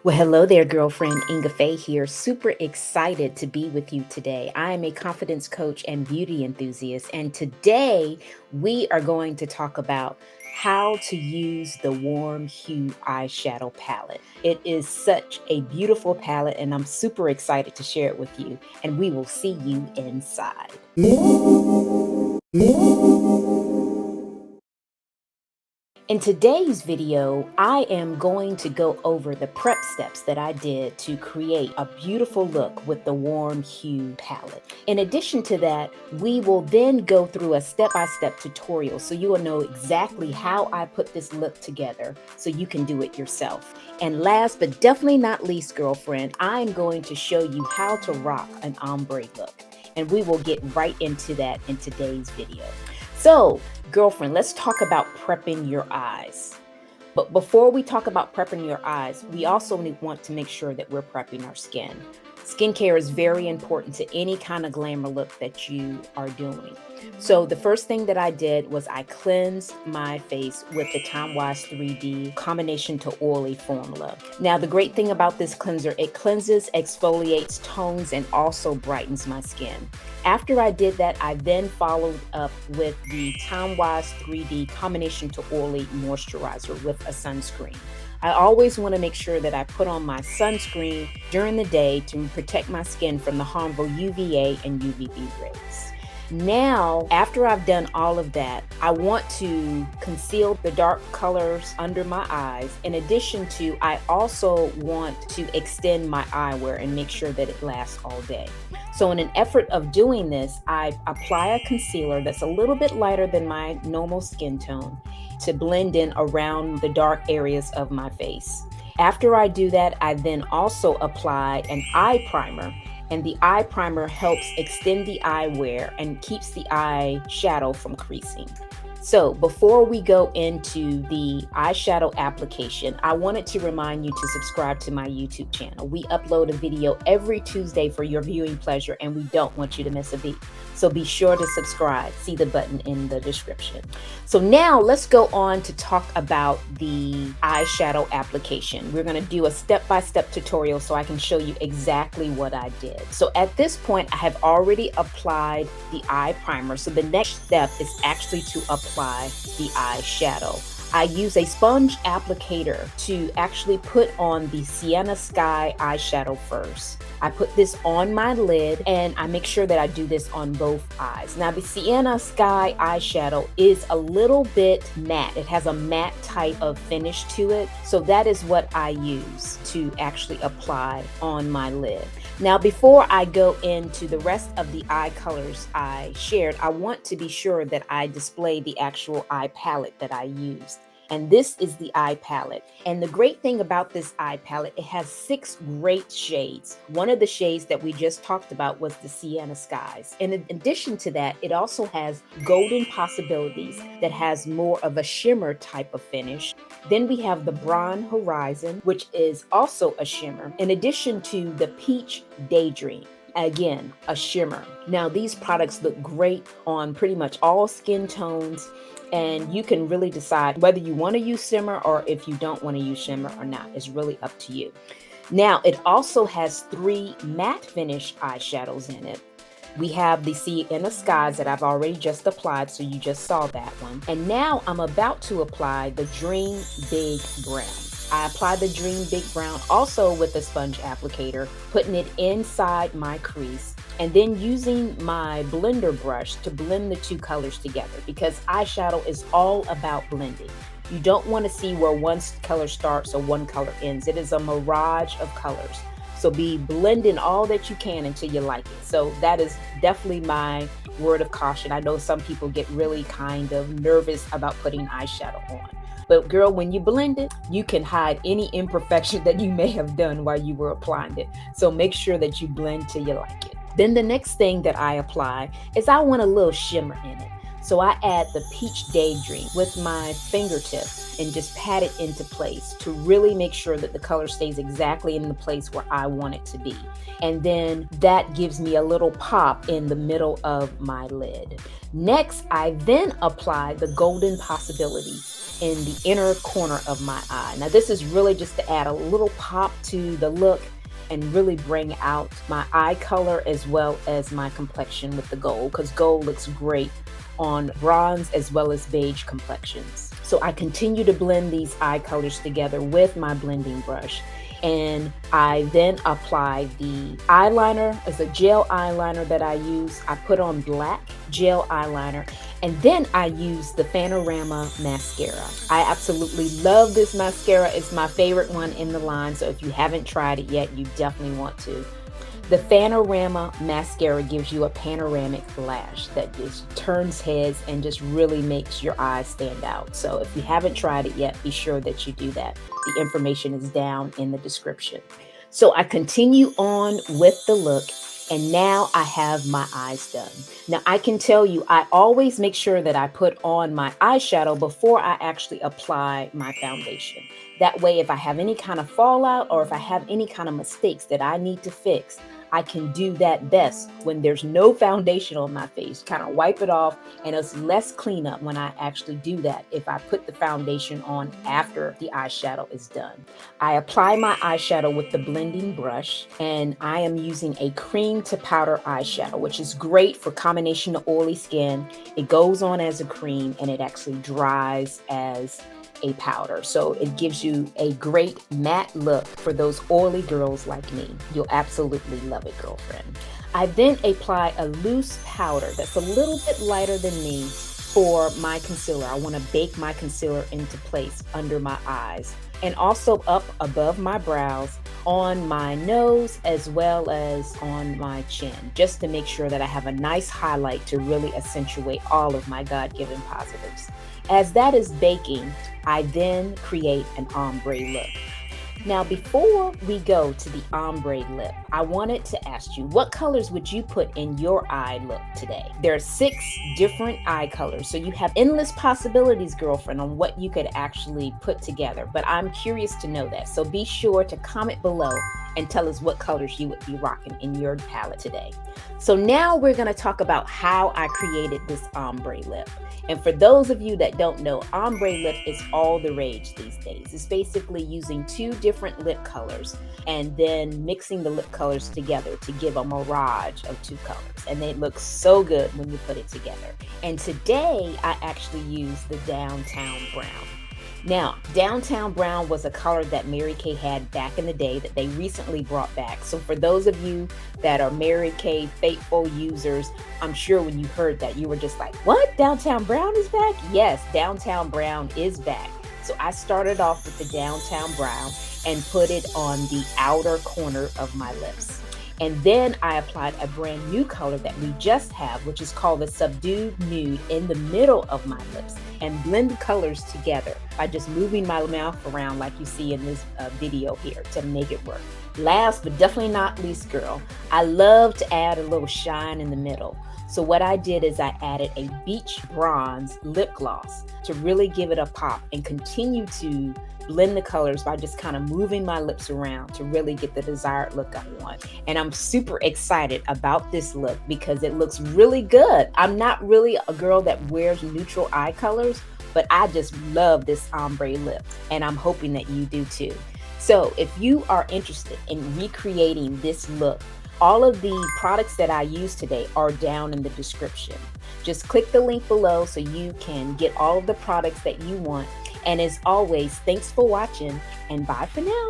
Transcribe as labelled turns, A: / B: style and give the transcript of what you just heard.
A: Well, hello there, girlfriend. Ingafay here. Super excited to be with you today. I am a confidence coach and beauty enthusiast, and today we are going to talk about how to use the Warm Hue Eyeshadow palette. It is such a beautiful palette, and I'm super excited to share it with you, and we will see you inside. In today's video, I am going to go over the prep steps that I did to create a beautiful look with the Warm Hue palette. In addition to that, we will then go through a step-by-step tutorial so you will know exactly how I put this look together so you can do it yourself. And last but definitely not least, girlfriend, I'm going to show you how to rock an ombre look. And we will get right into that in today's video. So, girlfriend, let's talk about prepping your eyes. But before we talk about prepping your eyes, we also want to make sure that we're prepping our skin. Skincare is very important to any kind of glamour look that you are doing. So the first thing that I did was I cleansed my face with the Time Wise 3D combination to oily formula. Now, the great thing about this cleanser, it cleanses, exfoliates, tones, and also brightens my skin. After I did that, I then followed up with the Time Wise 3D combination to oily moisturizer with a sunscreen. I always want to make sure that I put on my sunscreen during the day to protect my skin from the harmful UVA and UVB rays. Now, after I've done all of that, I want to conceal the dark colors under my eyes. In addition to, I also want to extend my eyewear and make sure that it lasts all day. So in an effort of doing this, I apply a concealer that's a little bit lighter than my normal skin tone to blend in around the dark areas of my face. After I do that, I then also apply an eye primer. And the eye primer helps extend the eyewear and keeps the eye shadow from creasing. So before we go into the eyeshadow application, I wanted to remind you to subscribe to my YouTube channel. We upload a video every Tuesday for your viewing pleasure, and we don't want you to miss a beat. So be sure to subscribe. See the button in the description. So now let's go on to talk about the eyeshadow application. We're going to do a step-by-step tutorial so I can show you exactly what I did. So at this point, I have already applied the eye primer. So the next step is actually to apply the eyeshadow. I use a sponge applicator to actually put on the Sienna Sky eyeshadow first. I put this on my lid and I make sure that I do this on both eyes. Now the Sienna Sky eyeshadow is a little bit matte. It has a matte type of finish to it. So that is what I use to actually apply on my lid. Now before I go into the rest of the eye colors I shared, I want to be sure that I display the actual eye palette that I used. And this is the eye palette. And the great thing about this eye palette, it has 6 great shades. One of the shades that we just talked about was the Sienna Skies. And in addition to that, it also has Golden Possibilities that has more of a shimmer type of finish. Then we have the Bronze Horizon, which is also a shimmer, in addition to the Peach Daydream. Again, a shimmer. Now, these products look great on pretty much all skin tones, and you can really decide whether you want to use shimmer or if you don't want to use shimmer or not. It's really up to you. Now, it also has 3 matte finish eyeshadows in it. We have the Sienna Skies that I've already just applied, so you just saw that one. And now I'm about to apply the Dream Big Brown. I applied the Dream Big Brown also with a sponge applicator, putting it inside my crease, and then using my blender brush to blend the 2 colors together, because eyeshadow is all about blending. You don't want to see where one color starts or one color ends. It is a mirage of colors. So be blending all that you can until you like it. So that is definitely my word of caution. I know some people get really kind of nervous about putting eyeshadow on. But girl, when you blend it, you can hide any imperfection that you may have done while you were applying it. So make sure that you blend till you like it. Then the next thing that I apply is I want a little shimmer in it. So I add the Peach Daydream with my fingertip and just pat it into place to really make sure that the color stays exactly in the place where I want it to be. And then that gives me a little pop in the middle of my lid. Next, I then apply the Golden Possibilities. in the inner corner of my eye. Now this is really just to add a little pop to the look and really bring out my eye color as well as my complexion with the gold, because gold looks great on bronze as well as beige complexions. So I continue to blend these eye colors together with my blending brush. And I then apply the eyeliner as a gel eyeliner that I use. I put on black gel eyeliner, and then I use the Fanorama Mascara. I absolutely love this mascara. It's my favorite one in the line, so if you haven't tried it yet, you definitely want to. The Fanorama Mascara gives you a panoramic lash that just turns heads and just really makes your eyes stand out. So if you haven't tried it yet, be sure that you do that. The information is down in the description. So I continue on with the look, and now I have my eyes done. Now I can tell you, I always make sure that I put on my eyeshadow before I actually apply my foundation. That way, if I have any kind of fallout or if I have any kind of mistakes that I need to fix, I can do that best when there's no foundation on my face. Kind of wipe it off, and it's less cleanup when I actually do that if I put the foundation on after the eyeshadow is done. I apply my eyeshadow with the blending brush, and I am using a cream to powder eyeshadow, which is great for combination of oily skin. It goes on as a cream and it actually dries as a powder. So it gives you a great matte look for those oily girls like me. You'll absolutely love it, girlfriend. I then apply a loose powder that's a little bit lighter than me for my concealer. I want to bake my concealer into place under my eyes and also up above my brows, on my nose, as well as on my chin, just to make sure that I have a nice highlight to really accentuate all of my God-given positives. As that is baking, I then create an ombre look. Now, before we go to the ombre lip, I wanted to ask you, what colors would you put in your eye look today? There are 6 different eye colors, so you have endless possibilities, girlfriend, on what you could actually put together, but I'm curious to know that. So be sure to comment below and tell us what colors you would be rocking in your palette today. So now we're going to talk about how I created this ombre lip. And for those of you that don't know, ombre lip is all the rage these days. It's basically using 2 different lip colors and then mixing the lip colors together to give a mirage of 2 colors. And it looks so good when you put it together. And today I actually used the Downtown Brown. Now, Downtown Brown was a color that Mary Kay had back in the day that they recently brought back. So for those of you that are Mary Kay faithful users, I'm sure when you heard that, you were just like, what? Downtown Brown is back? Yes, Downtown Brown is back. So I started off with the Downtown Brown and put it on the outer corner of my lips. And then I applied a brand new color that we just have, which is called the Subdued Nude, in the middle of my lips, and blend the colors together by just moving my mouth around like you see in this video here to make it work. Last but definitely not least, girl, I love to add a little shine in the middle. So what I did is I added a beach bronze lip gloss to really give it a pop and continue to blend the colors by just kind of moving my lips around to really get the desired look I want. And I'm super excited about this look because it looks really good. I'm not really a girl that wears neutral eye colors, but I just love this ombre lip, and I'm hoping that you do too. So if you are interested in recreating this look, all of the products that I use today are down in the description. Just click the link below so you can get all of the products that you want. And as always, thanks for watching, and bye for now.